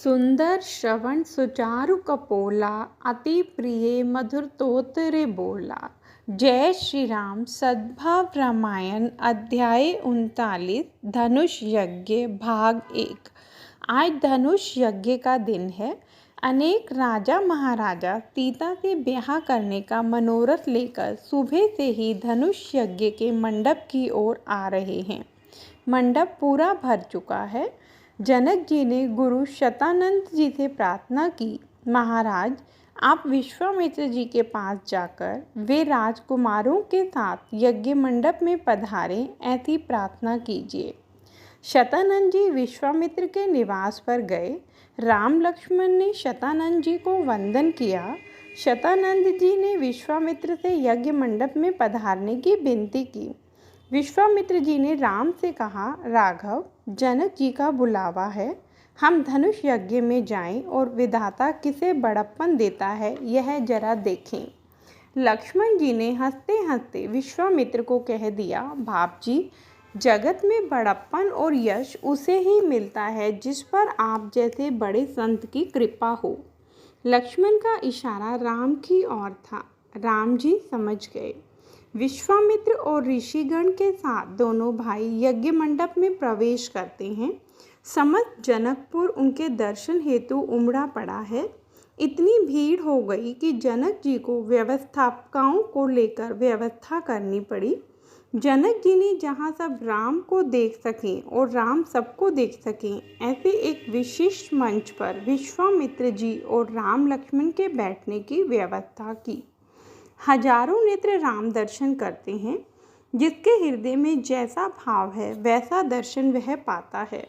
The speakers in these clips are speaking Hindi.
सुंदर श्रवण सुचारु कपोला, अति प्रिय मधुर तोतरे बोला। जय श्री राम। सद्भाव रामायण अध्याय 39 धनुष यज्ञ भाग 1। आज धनुष यज्ञ का दिन है। अनेक राजा महाराजा सीता से ब्याह करने का मनोरथ लेकर सुबह से ही धनुष यज्ञ के मंडप की ओर आ रहे हैं। मंडप पूरा भर चुका है। जनक जी ने गुरु शतानंद जी से प्रार्थना की, महाराज आप विश्वामित्र जी के पास जाकर वे राजकुमारों के साथ यज्ञ मंडप में पधारें, ऐसी प्रार्थना कीजिए। शतानंद जी विश्वामित्र के निवास पर गए। राम लक्ष्मण ने शतानंद जी को वंदन किया। शतानंद जी ने विश्वामित्र से यज्ञ मंडप में पधारने की विनती की। विश्वामित्र जी ने राम से कहा, राघव जनक जी का बुलावा है, हम धनुष यज्ञ में जाएं और विधाता किसे बड़प्पन देता है यह जरा देखें। लक्ष्मण जी ने हंसते हंसते विश्वामित्र को कह दिया, बाप जी जगत में बड़प्पन और यश उसे ही मिलता है जिस पर आप जैसे बड़े संत की कृपा हो। लक्ष्मण का इशारा राम की ओर था। राम जी समझ गए। विश्वामित्र और ऋषिगण के साथ दोनों भाई यज्ञ मंडप में प्रवेश करते हैं। समस्त जनकपुर उनके दर्शन हेतु उमड़ा पड़ा है। इतनी भीड़ हो गई कि जनक जी को व्यवस्थापकों को लेकर व्यवस्था करनी पड़ी। जनक जी ने जहाँ सब राम को देख सकें और राम सबको देख सकें, ऐसे एक विशिष्ट मंच पर विश्वामित्र जी और राम लक्ष्मण के बैठने की व्यवस्था की। हजारों नेत्र राम दर्शन करते हैं। जिसके हृदय में जैसा भाव है वैसा दर्शन वह पाता है।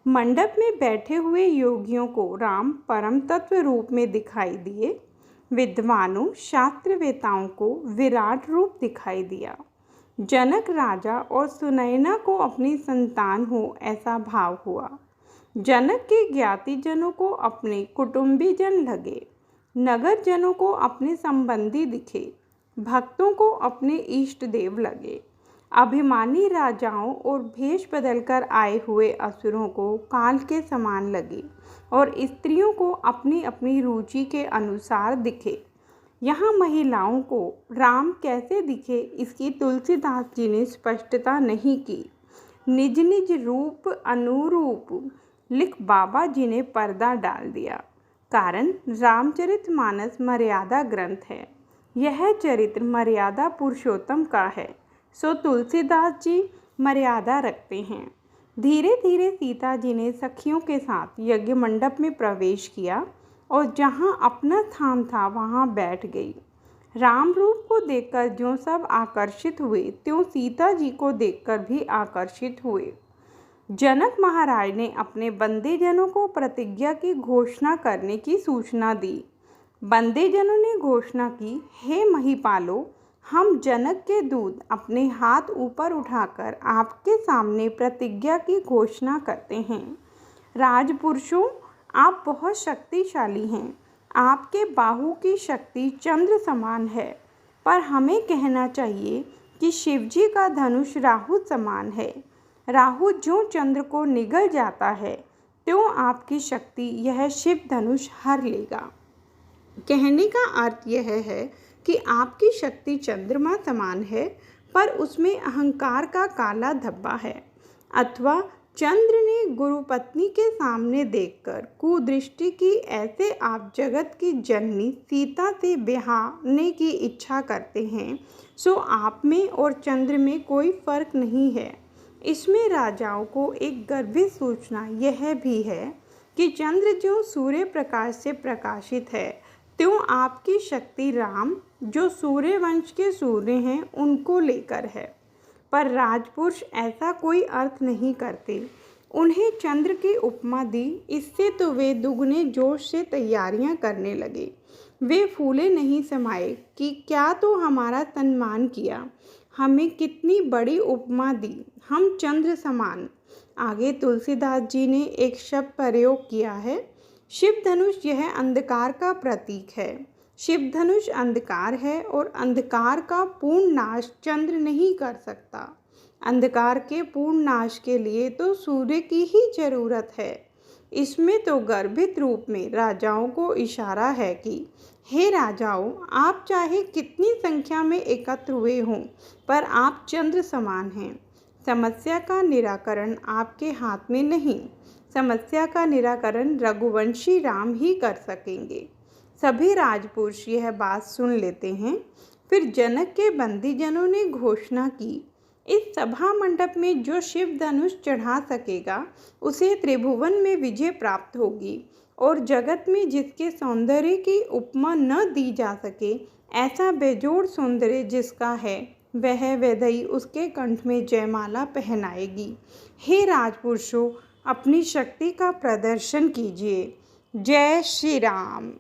मंडप में बैठे हुए योगियों को राम परम तत्व रूप में दिखाई दिए। विद्वानों शास्त्रवेताओं को विराट रूप दिखाई दिया। जनक राजा और सुनैना को अपनी संतान हो ऐसा भाव हुआ। जनक के ज्ञातिजनों को अपने कुटुंबीजन लगे। नगर जनों को अपने संबंधी दिखे। भक्तों को अपने इष्ट देव लगे। अभिमानी राजाओं और भेष बदलकर आए हुए असुरों को काल के समान लगे और स्त्रियों को अपनी अपनी रुचि के अनुसार दिखे। यहाँ महिलाओं को राम कैसे दिखे इसकी तुलसीदास जी ने स्पष्टता नहीं की। निज निज रूप अनुरूप लिख बाबा जी ने पर्दा डाल दिया। कारण रामचरितमानस मर्यादा ग्रंथ है। यह चरित्र मर्यादा पुरुषोत्तम का है, सो तुलसीदास जी मर्यादा रखते हैं। धीरे धीरे सीता जी ने सखियों के साथ यज्ञ मंडप में प्रवेश किया और जहाँ अपना स्थान था वहाँ बैठ गई। राम रूप को देखकर जो सब आकर्षित हुए त्यों सीता जी को देखकर भी आकर्षित हुए। जनक महाराज ने अपने बंदेजनों को प्रतिज्ञा की घोषणा करने की सूचना दी। बंदेजनों ने घोषणा की, हे महिपालो, हम जनक के दूत अपने हाथ ऊपर उठाकर आपके सामने प्रतिज्ञा की घोषणा करते हैं। राजपुरुषों, आप बहुत शक्तिशाली हैं। आपके बाहु की शक्ति चंद्र समान है, पर हमें कहना चाहिए कि शिवजी का धनुष राहु समान है। राहु जो चंद्र को निगल जाता है त्यों आपकी शक्ति यह शिव धनुष हर लेगा। कहने का अर्थ यह है कि आपकी शक्ति चंद्रमा समान है, पर उसमें अहंकार का काला धब्बा है। अथवा चंद्र ने गुरु पत्नी के सामने देखकर कुदृष्टि की, ऐसे आप जगत की जननी सीता से ब्याहने की इच्छा करते हैं। सो आप में और चंद्र में कोई फर्क नहीं है। इसमें राजाओं को एक गर्भित सूचना यह भी है कि चंद्र जो सूर्य प्रकाश से प्रकाशित है त्यों आपकी शक्ति राम जो सूर्य वंश के सूर्य हैं उनको लेकर है। पर राजपुरुष ऐसा कोई अर्थ नहीं करते। उन्हें चंद्र की उपमा दी, इससे तो वे दुगने जोश से तैयारियां करने लगे। वे फूले नहीं समाये कि क्या तो हमारा सम्मान किया, हमें कितनी बड़ी उपमा दी, हम चंद्र समान। आगे तुलसीदास जी ने एक शब्द प्रयोग किया है, शिव धनुष यह अंधकार का प्रतीक है। शिव धनुष अंधकार है और अंधकार का पूर्ण नाश चंद्र नहीं कर सकता। अंधकार के पूर्ण नाश के लिए तो सूर्य की ही जरूरत है। इसमें तो गर्भित रूप में राजाओं को इशारा है कि हे राजाओं, आप चाहे कितनी संख्या में एकत्र हुए हों, पर आप चंद्र समान हैं। समस्या का निराकरण आपके हाथ में नहीं, समस्या का निराकरण रघुवंशी राम ही कर सकेंगे। सभी राजपुरुष यह बात सुन लेते हैं। फिर जनक के बंदीजनों ने घोषणा की, इस सभा मंडप में जो शिव धनुष चढ़ा सकेगा उसे त्रिभुवन में विजय प्राप्त होगी, और जगत में जिसके सौंदर्य की उपमा न दी जा सके, ऐसा बेजोड़ सौंदर्य जिसका है, वह वैदेही उसके कंठ में जयमाला पहनाएगी। हे राजपुरुषों, अपनी शक्ति का प्रदर्शन कीजिए। जय श्री राम।